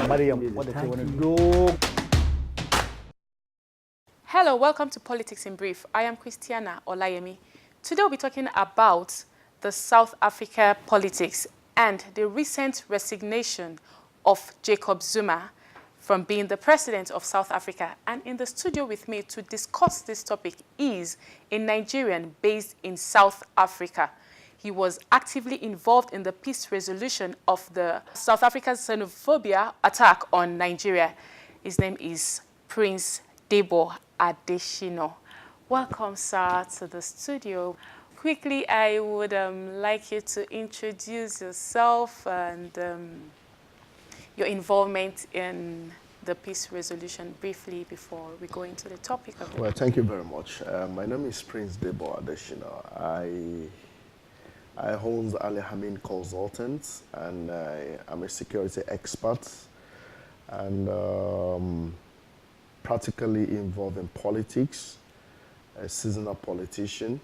Mariam, what do you want to do? Hello, welcome to Politics in Brief. I am Christiana Olayemi. Today we'll be talking about the South Africa politics and the recent resignation of Jacob Zuma from being the president of South Africa. And in the studio with me to discuss this topic is a Nigerian based in South Africa. He was actively involved in the peace resolution of the South African xenophobia attack on Nigeria. His name is Prince Debo Adesina. Welcome, sir, to the studio. Quickly, I would like you to introduce yourself and your involvement in the peace resolution briefly before we go into the topic of it. Well, thank you very much. My name is Prince Debo Adesina. I own Ali Hamin Consultants, and I'm a security expert and practically involved in politics, a seasonal politician.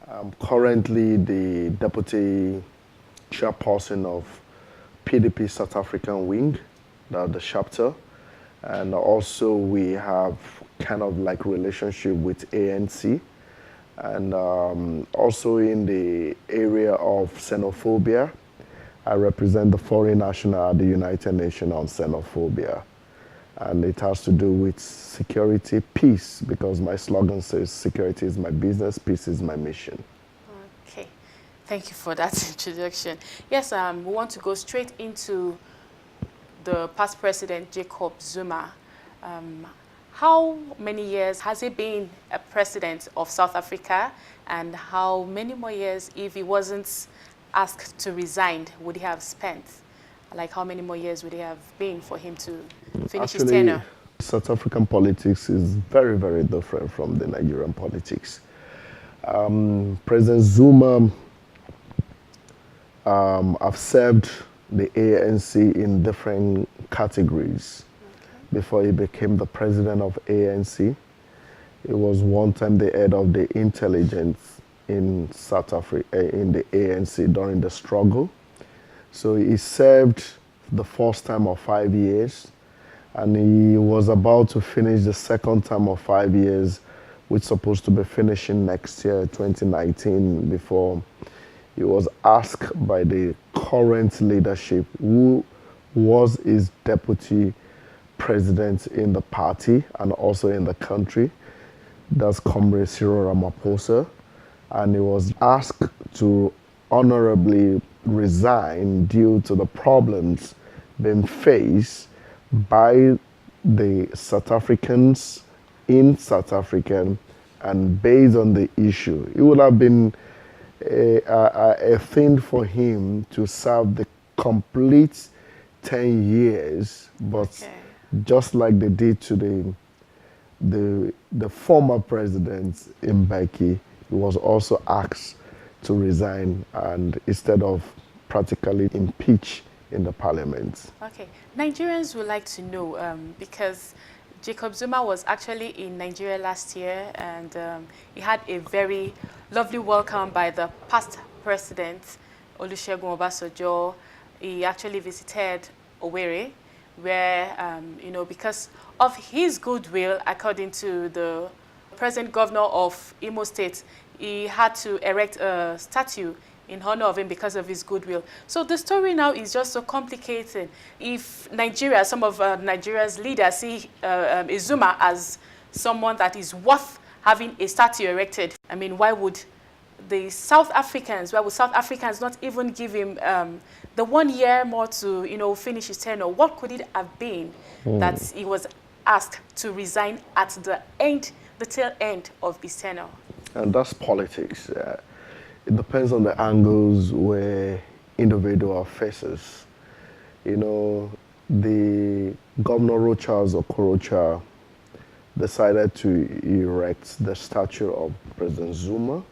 I'm currently the deputy chairperson of PDP South African Wing, the chapter, and also we have kind of like relationship with ANC. And also in the area of xenophobia, I represent the foreign national at the United Nations on xenophobia. And it has to do with security, peace, because my slogan says security is my business, peace is my mission. Okay, thank you for that introduction. Yes, we want to go straight into the past president, Jacob Zuma. How many years has he been a president of South Africa, and how many more years, if he wasn't asked to resign, would he have spent? Like how many more years would it have been for him to finish his tenure? South African politics is very, very different from the Nigerian politics. President Zuma, I've served the ANC in different categories. Before he became the president of ANC. He was one time the head of the intelligence in South Africa, in the ANC during the struggle. So he served the first time of 5 years, and he was about to finish the second term of 5 years, which is supposed to be finishing next year, 2019, before he was asked by the current leadership, who was his deputy president in the party and also in the country, that's Comrade Cyril Ramaphosa, and he was asked to honorably resign due to the problems being faced by the South Africans in South Africa, and based on the issue, it would have been a thing for him to serve the complete 10 years, but okay, just like they did to the former president Mbeki, he was also asked to resign, and instead of practically impeach in the parliament. Okay, Nigerians would like to know, because Jacob Zuma was actually in Nigeria last year, and he had a very lovely welcome by the past president, Olusegun Obasanjo. He actually visited Owerri, where, because of his goodwill, according to the present governor of Imo State, he had to erect a statue in honor of him because of his goodwill. So the story now is just so complicated. If Nigeria, some of Nigeria's leaders see Zuma as someone that is worth having a statue erected, I mean, why would South Africans not even give him the 1 year more to, finish his tenure? What could it have been that he was asked to resign at the tail end of his tenure? And that's politics. It depends on the angles where individual faces. The Governor Rochas Okorocha decided to erect the statue of President Zuma,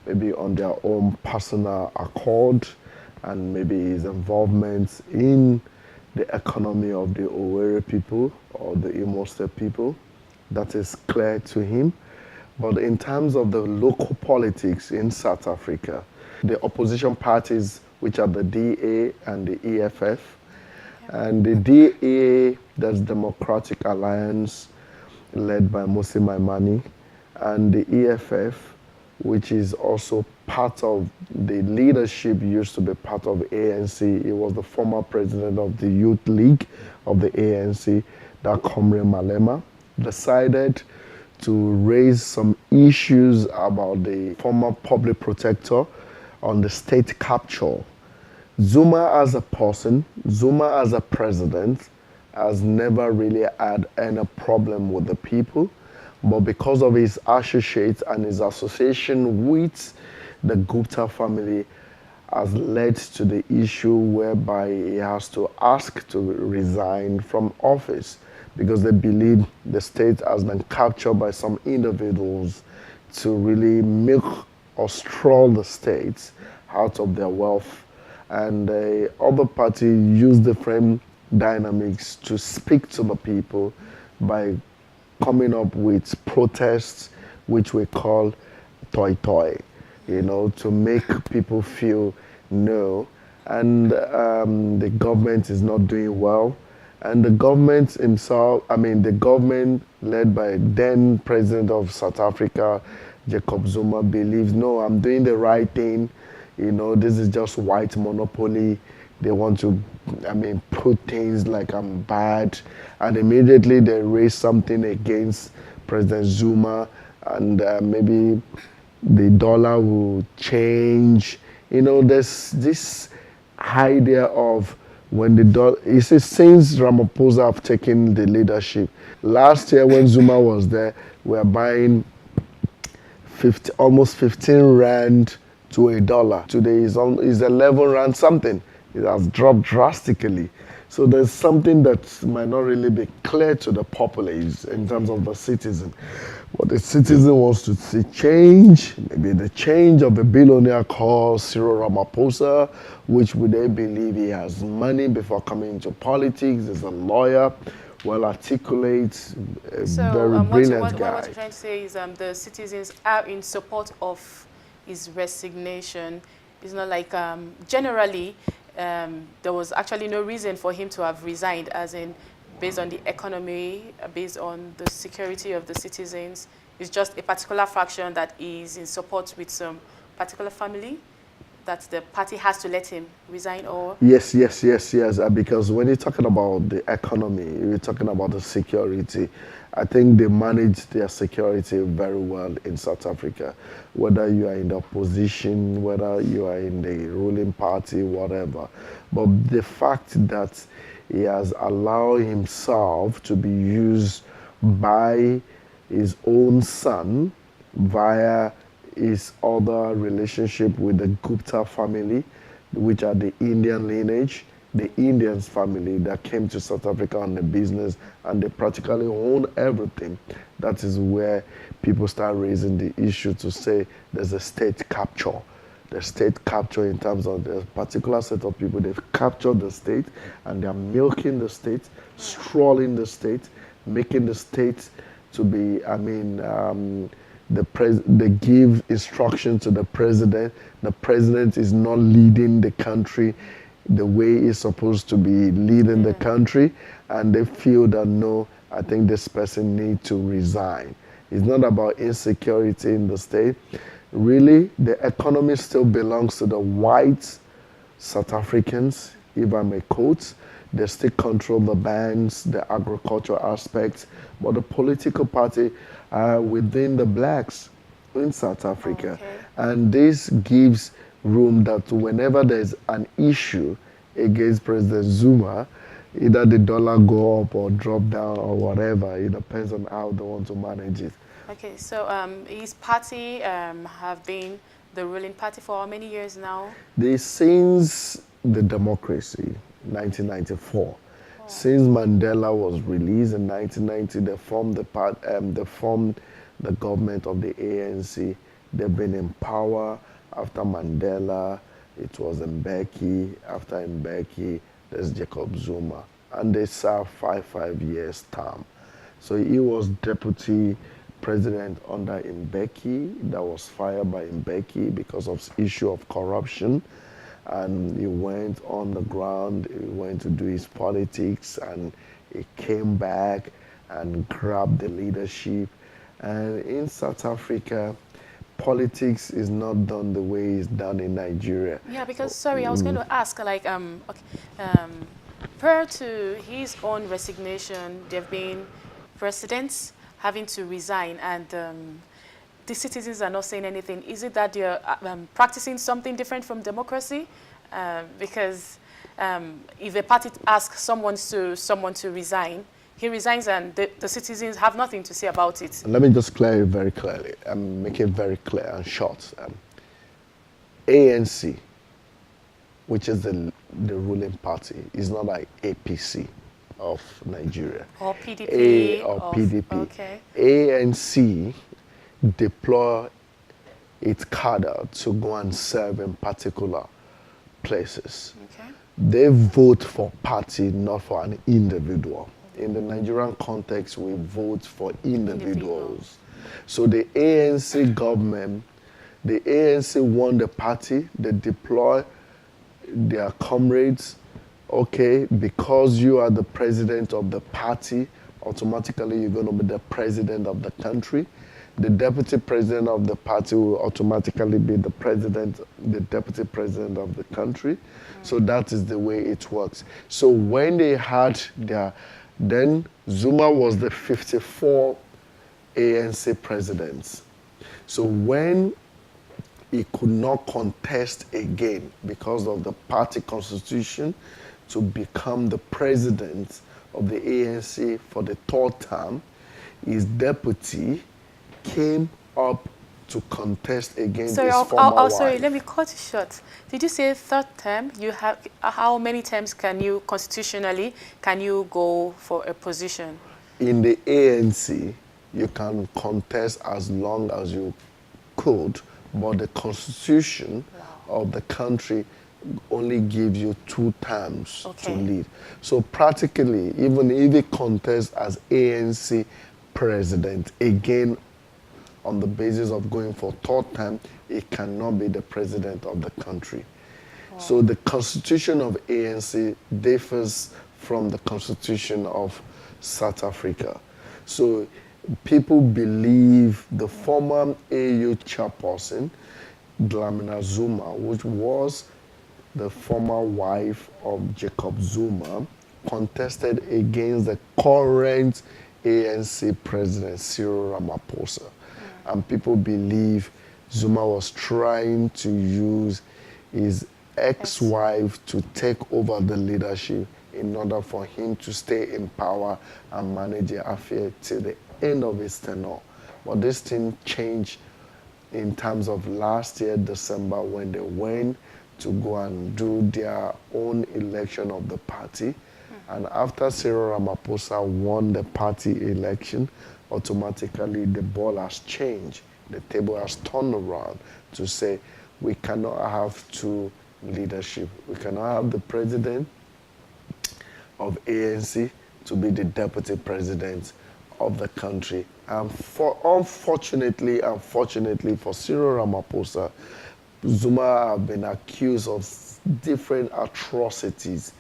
maybe on their own personal accord, and maybe his involvement in the economy of the Owerri people or the Imo State people. That is clear to him. But in terms of the local politics in South Africa, the opposition parties, which are the DA and the EFF, And the DA, that's Democratic Alliance, led by Musi Maimani, and the EFF, which is also part of the leadership, used to be part of ANC. He was the former president of the Youth League of the ANC, that Comrade Malema, decided to raise some issues about the former public protector on the state capture. Zuma as a person, Zuma as a president, has never really had any problem with the people, but because of his associates and his association with the Gupta family has led to the issue whereby he has to ask to resign from office because they believe the state has been captured by some individuals to really milk or stroll the states out of their wealth. And the other party used different dynamics to speak to the people by coming up with protests, which we call toy toy, to make people feel no. And the government is not doing well. And the government himself, the government led by then President of South Africa, Jacob Zuma, believes, no, I'm doing the right thing. This is just white monopoly. They want to, put things like I'm bad. And immediately they raise something against President Zuma, and maybe the dollar will change. There's this idea of when the dollar, since Ramaphosa have taken the leadership, last year when Zuma was there, we were buying almost 15 rand to a dollar. Today is 11 rand something. It has dropped drastically. So there's something that might not really be clear to the populace in terms of the citizen. What the citizen wants to see change, maybe the change of a billionaire called Cyril Ramaphosa, which they believe he has money before coming into politics. He's a lawyer, well articulate, very brilliant guy. What you're trying to say is the citizens are in support of his resignation. It's not like generally there was actually no reason for him to have resigned, as in based on the economy, based on the security of the citizens. It's just a particular faction that is in support with some particular family that the party has to let him resign, or? Yes. Because when you're talking about the economy, you're talking about the security. I think they manage their security very well in South Africa. Whether you are in the opposition, whether you are in the ruling party, whatever. But the fact that he has allowed himself to be used by his own son via his other relationship with the Gupta family, which are the Indian lineage, the Indians family that came to South Africa on the business, and they practically own everything. That is where people start raising the issue to say there's a state capture. The state capture in terms of the particular set of people, they've captured the state and they're milking the state, strolling the state, making the state to be, they give instruction to the president. The president is not leading the country the way he's supposed to be leading the country, and they feel that no, I think this person needs to resign. It's not about insecurity in the state. Really, the economy still belongs to the white South Africans, if I may quote. They still control the banks, the agricultural aspects, but the political party are within the blacks in South Africa. Okay. And this gives room that whenever there's an issue against President Zuma, either the dollar go up or drop down or whatever, it depends on how they want to manage it. Okay, so his party have been the ruling party for how many years now? Since the democracy, 1994. Oh. Since Mandela was released in 1990, they formed the government of the ANC. They've been in power. After Mandela, it was Mbeki. After Mbeki, there's Jacob Zuma. And they served 5 years term. So he was deputy president under Mbeki, that was fired by Mbeki because of issue of corruption. and he went on the ground, he went to do his politics, and he came back and grabbed the leadership. And in South Africa, politics is not done the way it's done in Nigeria. Yeah, because, sorry, I was going to ask, like, okay, prior to his own resignation, there have been presidents having to resign, and the citizens are not saying anything. Is it that they're practicing something different from democracy? Because if a party asks someone to resign, he resigns, and the citizens have nothing to say about it. Let me just clear it very clearly and make it very clear and short. ANC, which is the ruling party, is not like APC of Nigeria. Or PDP. Or PDP. Okay. ANC deploy its cadre to go and serve in particular places. Okay. They vote for party, not for an individual. In the Nigerian context, we vote for individuals. So the ANC government, the ANC won the party, they deploy their comrades. Okay, because you are the president of the party, automatically you're going to be the president of the country. The deputy president of the party will automatically be the deputy president of the country. So that is the way it works. So when they had then Zuma was the 54 ANC presidents. So when he could not contest again because of the party constitution to become the president of the ANC for the third term, his deputy came up to contest against his former wife. Sorry, let me cut it short. Did you say third term? You have how many times can you constitutionally go for a position? In the ANC, you can contest as long as you could, but the constitution of the country only gives you 2 terms to lead. So practically, even if he contests as ANC president again on the basis of going for third term, he cannot be the president of the country. Wow. So the constitution of ANC differs from the constitution of South Africa. So people believe the former AU chairperson, Dlamini Zuma, which was the former wife of Jacob Zuma, contested against the current ANC president, Cyril Ramaphosa. And people believe Zuma was trying to use his ex-wife to take over the leadership in order for him to stay in power and manage the affair till the end of his tenure. But this thing changed in terms of last year, December, when they went to go and do their own election of the party. And after Cyril Ramaphosa won the party election, automatically the ball has changed. The table has turned around to say we cannot have 2 leadership. We cannot have the president of ANC to be the deputy president of the country. And unfortunately for Cyril Ramaphosa, Zuma have been accused of different atrocities,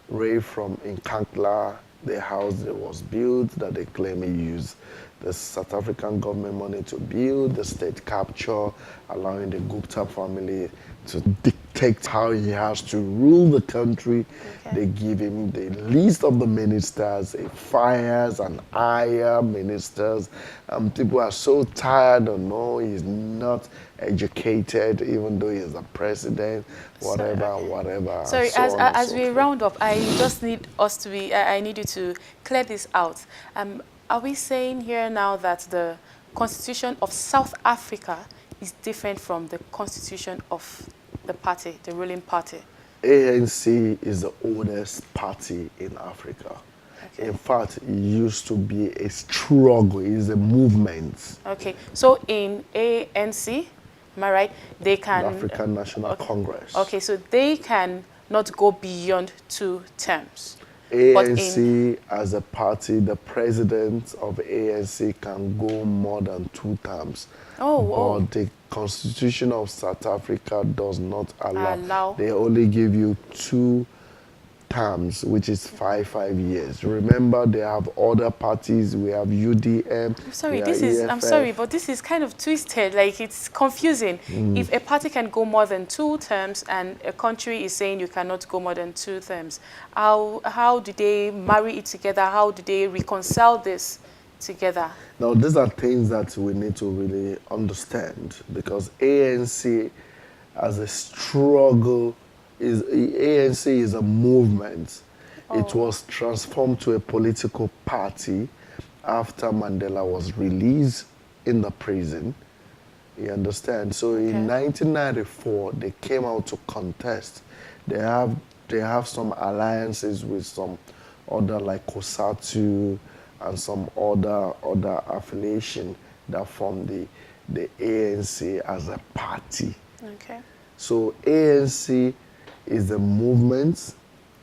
right from in Kankla, the house that was built that they claim he used the South African government money to build, the state capture, allowing the Gupta family to dictate how he has to rule the country. They give him the list of the ministers, he fires and hire ministers. People are so tired of knowing he's not educated, even though he's the president, whatever. Sorry, as we round up, I just need us to be, I need you to clear this out. Are we saying here now that the Constitution of South Africa is different from the Constitution of the party, the ruling party? ANC is the oldest party in Africa. Okay. In fact, it used to be a struggle, it's a movement. Okay, so in ANC, am I right, they can... The African National Congress. Okay, so they can not go beyond 2 terms. ANC as a party, the president of ANC can go more than 2 terms. But the Constitution of South Africa does not allow. They only give you 2 terms, which is 5 years. Remember, they have other parties. We have UDM. I'm sorry, but this is kind of twisted. Like, it's confusing. If a party can go more than 2 terms and a country is saying you cannot go more than 2 terms, how do they marry it together? How do they reconcile this together? Now, these are things that we need to really understand, because ANC as a struggle ANC is a movement. It was transformed to a political party after Mandela was released in the prison. You understand? So in 1994, they came out to contest. They have some alliances with some other, like COSATU and some other affiliation that formed the ANC as a party. Okay. So ANC is the movement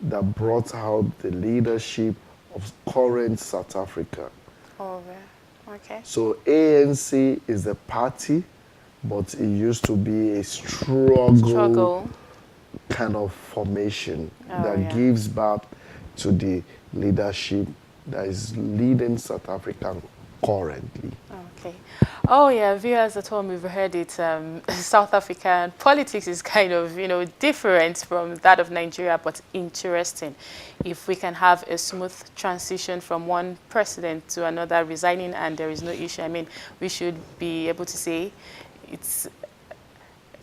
that brought out the leadership of current South Africa. Okay. So ANC is the party, but it used to be a struggle kind of formation that gives birth to the leadership that is leading South Africa currently. Okay. Oh yeah, viewers at home, we've heard it. South African politics is kind of, different from that of Nigeria, but interesting. If we can have a smooth transition from one president to another resigning and there is no issue, I mean, we should be able to say it's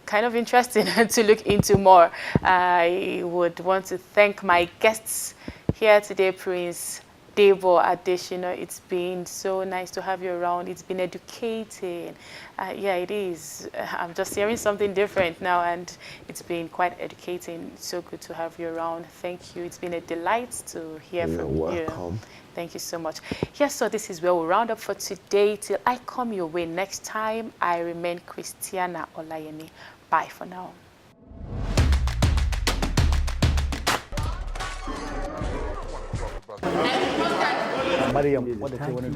kind of interesting to look into more. I would want to thank my guests here today, Prince Debo Adesina. It's been so nice to have you around. It's been educating. Yeah, it is. I'm just hearing something different now, and it's been quite educating. It's so good to have you around. Thank you. It's been a delight to hear from you. You're welcome. Thank you so much. Yes, so this is where we'll round up for today. Till I come your way next time, I remain Christiana Olayemi. Bye for now. Mariam, what they say when you